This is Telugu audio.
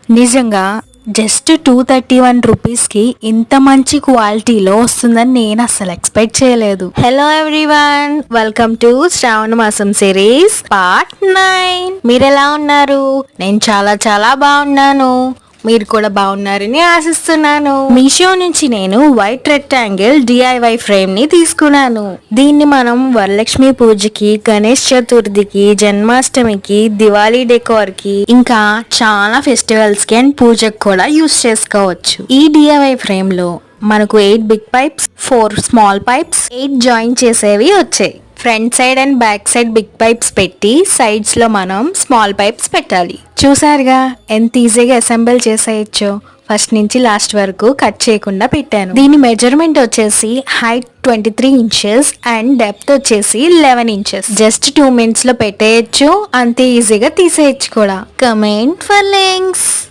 నిజంగా జస్ట్ 231 రూపీస్కి ఇంత మంచి క్వాలిటీలో వస్తుందని నేను అస్సలు ఎక్స్పెక్ట్ చేయలేదు. హలో ఎవ్రీవన్, వెల్కమ్ టు శ్రావణ మాసం సిరీస్ పార్ట్ 9. మీరు ఎలా ఉన్నారు? నేను చాలా చాలా బాగున్నాను. మీరు కూడా బాగున్నారని ఆశిస్తున్నాను. మీషో నుంచి నేను వైట్ రెక్టాంగిల్ డిఐవై ఫ్రేమ్ ని తీసుకున్నాను. దీన్ని మనం వరలక్ష్మి పూజకి, గణేష్ చతుర్థికి, జన్మాష్టమికి, దివాళీ డెకోర్ కి, ఇంకా చాలా ఫెస్టివల్స్ కి అండ్ పూజకి కూడా యూస్ చేసుకోవచ్చు. ఈ డిఐవై ఫ్రేమ్ లో మనకు 8 big pipes, 4 small pipes, 8 join చేసేవి వచ్చాయి. Front side and back side big pipes పెట్టి సైడ్స్ లో మనం స్మాల్ పైప్స్ పెట్టాలి. చూసారుగా ఎంత ఈజీగా అసెంబుల్ చేసేయచ్చో. ఫస్ట్ నుంచి లాస్ట్ వరకు కట్ చేయకుండా పెట్టాను. దీని మెజర్మెంట్ వచ్చేసి హైట్ 23 ఇంచెస్ అండ్ డెప్త్ వచ్చేసి 11 ఇంచెస్. జస్ట్ 2 minutes లో పెట్టేయచ్చు, అంతే ఈజీగా తీసేయచ్చు కూడా. Comment for links.